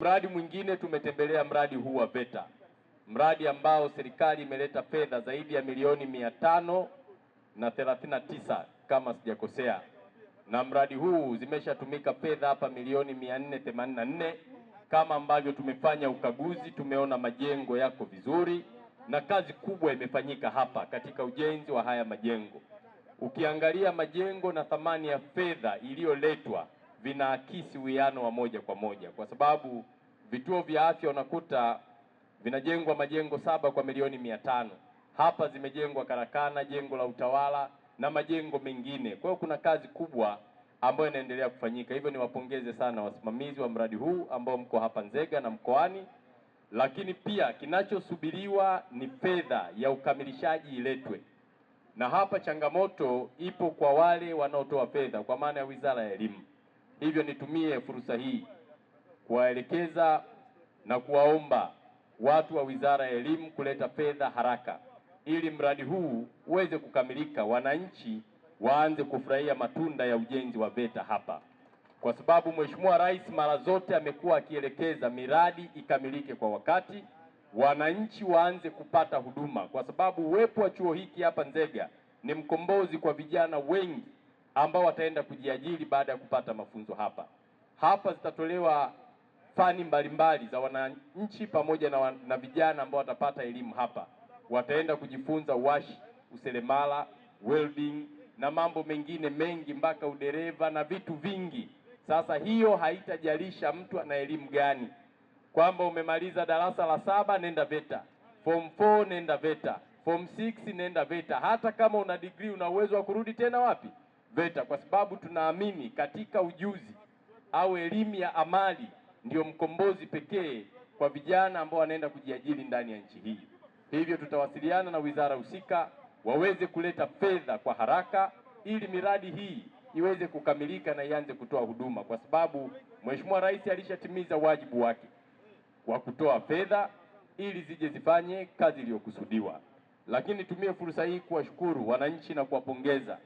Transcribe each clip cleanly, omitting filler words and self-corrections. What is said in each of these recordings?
mradi mwingine tumetembelea mradi huu wa VETA, mradi ambao serikali imeleta fedha zaidi ya milioni 539 kama sijakosea, na mradi huu zimeshatumika fedha hapa milioni 484. Kama ambavyo tumefanya ukaguzi, tumeona majengo yako vizuri na kazi kubwa imefanyika hapa katika ujenzi wa haya majengo. Ukiangalia majengo na thamani ya fedha iliyoletwa vinaakisi uwiano wa moja kwa moja, kwa sababu vituo vya afya unakuta vinajengwa majengo 7 kwa milioni 500. Hapa zimejengwa karakana, jengo la utawala na majengo mengine. Kwa hiyo kuna kazi kubwa ambayo inaendelea kufanyika. Hivyo niwapongeze sana wasimamizi wa mradi huu ambao mko hapa Nzega na mkoani, lakini pia kinachosubiriwa ni fedha ya ukamilishaji iletwe. Na hapa changamoto ipo kwa wale wanaotoa fedha kwa maana ya Wizara ya Elimu. Hivyo nitumie fursa hii kuwaelekeza na kuwaomba watu wa Wizara ya Elimu kuleta fedha haraka ili mradi huu uweze kukamilika, wananchi waanze kufurahia matunda ya ujenzi wa VETA hapa, kwa sababu Mheshimiwa Rais mara zote amekuwa akielekeza miradi ikamilike kwa wakati, wananchi waanze kupata huduma, kwa sababu uwepo wa chuo hiki hapa Nzega ni mkombozi kwa vijana wengi ambao wataenda kujiajiri baada ya kupata mafunzo hapa. Hapa zitatolewa fani mbalimbali za wananchi pamoja na vijana ambao watapata elimu hapa. Wataenda kujifunza uwashi, useremala, welding na mambo mengine mengi mpaka udereva na vitu vingi. Sasa hiyo haitajalisha mtu ana elimu gani, kwamba umemaliza darasa la 7 nenda VETA, form 4 nenda VETA, form 6 nenda VETA. Hata kama una degree una uwezo wa kurudi tena wapi? VETA, kwa sababu tunaamini katika ujuzi au elimu ya amali ndio mkombozi pekee kwa vijana ambao wanaenda kujiajiri ndani ya nchi hii. Hivyo tutawasiliana na wizara husika waweze kuleta fedha kwa haraka ili miradi hii iweze kukamilika na ianze kutoa huduma, kwa sababu Mheshimiwa Rais alishatimiza wajibu wake wa kutoa fedha ili zije zifanye kazi iliyokusudiwa. Lakini tumie fursa hii kuwashukuru wananchi na kuwapongeza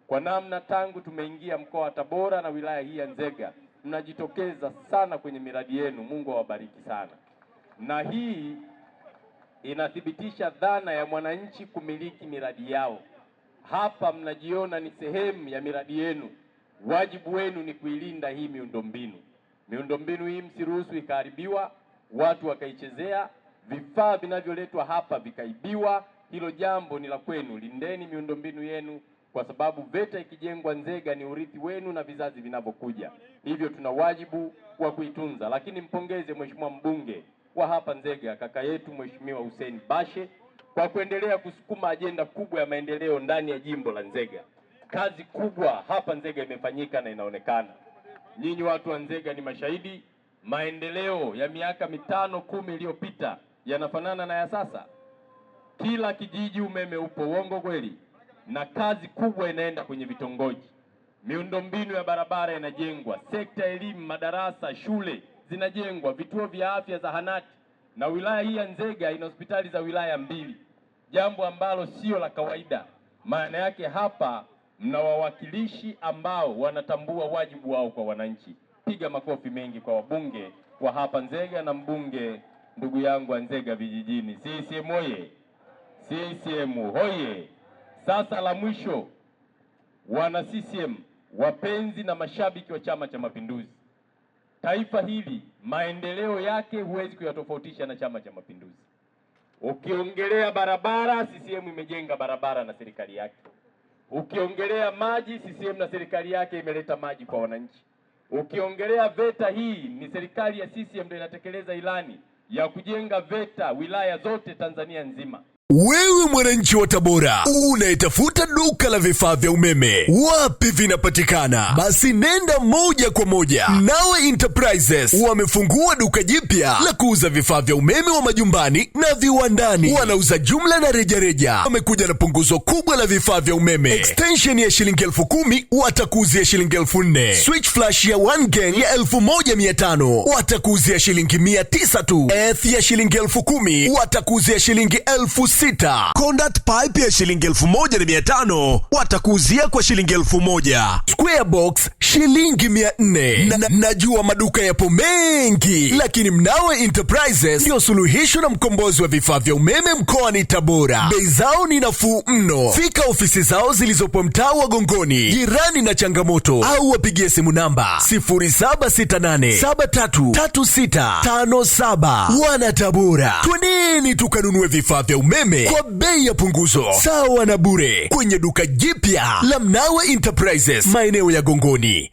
kwa namna tangu tumeingia mkoa wa Tabora na wilaya hii ya Nzega mnajitokeza sana kwenye miradi yenu. Mungu awabariki sana. Na hii inathibitisha dhana ya mwananchi kumiliki miradi yao. Hapa mnajiona ni sehemu ya miradi yenu. Wajibu wenu ni kuilinda hii miundombinu. Miundombinu hii msiruhusu ikaharibiwa, watu wakaichezea, vifaa vinavyoletwa hapa vikaibiwa. Hilo jambo ni la kwenu. Lindeni miundombinu yenu, kwa sababu VETA ikijengwa Nzega ni urithi wenu na vizazi vinavyokuja. Hivyo tuna wajibu wa kuitunza. Lakini mpongeze Mheshimiwa mbunge wa hapa Nzega, kaka yetu Mheshimiwa Hussein Bashe, kwa kuendelea kusukuma ajenda kubwa ya maendeleo ndani ya jimbo la Nzega. Kazi kubwa hapa Nzega imefanyika na inaonekana. Nyinyi watu wa Nzega ni mashahidi. Maendeleo ya miaka 5-10 iliyopita yanafanana na ya sasa. Kila kijiji umeme upo, uongo kweli? Na kazi kubwa inaenda kwenye vitongoji. Miundombinu ya barabara inajengwa, sekta ya elimu, madarasa, shule zinajengwa, vituo vya afya, zahanati, na wilaya hii ya Nzega ina hospitali za wilaya 2, jambo ambalo sio la kawaida. Maana yake hapa mna wawakilishi ambao wanatambua wajibu wao kwa wananchi. Piga makofi mengi kwa wabunge wa hapa Nzega na mbunge ndugu yangu wa Nzega vijijini. CCM oye! CCM hoye! Sasa la mwisho, wana CCM, wapenzi na mashabiki wa Chama cha Mapinduzi, taifa hili maendeleo yake huwezi kuyatofautisha na Chama cha Mapinduzi. Ukiongelea barabara, CCM imejenga barabara na serikali yake. Ukiongelea maji, CCM na serikali yake imeleta maji kwa wananchi. Ukiongelea VETA, hii ni serikali ya CCM ndio inatekeleza ilani ya kujenga VETA wilaya zote Tanzania nzima. Wewe mwananchi wa Tabora, unayetafuta duka la vifaa vya umeme, wapi vinapatikana? Basi nenda moja kwa moja Nawe Enterprises. Wamefungua duka jipya la kuuza vifaa vya umeme wa majumbani na viwandani. Wanauza jumla na rejareja. Wamekuja na punguzo kubwa la vifaa vya umeme. Extension ya shilingi 10,000 watakuuzia shilingi 4,000. Switch flash ya 1 gang ya 1,500 watakuuzia shilingi 900 tu. Earth ya shilingi 10,000 watakuuzia shilingi 6,000. 6. Conduit pipe ya shilingi 1500 watakuuzia kwa shilingi 1000. Square box shilingi 400. Najua maduka yapo mengi, lakini Mnawe Enterprises ndio suluhisho na mkombozi wa vifaa vya umeme mkoani Tabora. Bei zao ni nafuu mno. Fika ofisi zao zilizopo mtaa wa Gongoni, jirani na Changamoto, au wapigie simu namba 0768733657. Wana Tabora, twendeni tukanunue vifaa vya umeme kwa bei ya punguzo sawa na bure kwenye duka jipya la Mnawe Enterprises maeneo ya Gongoni.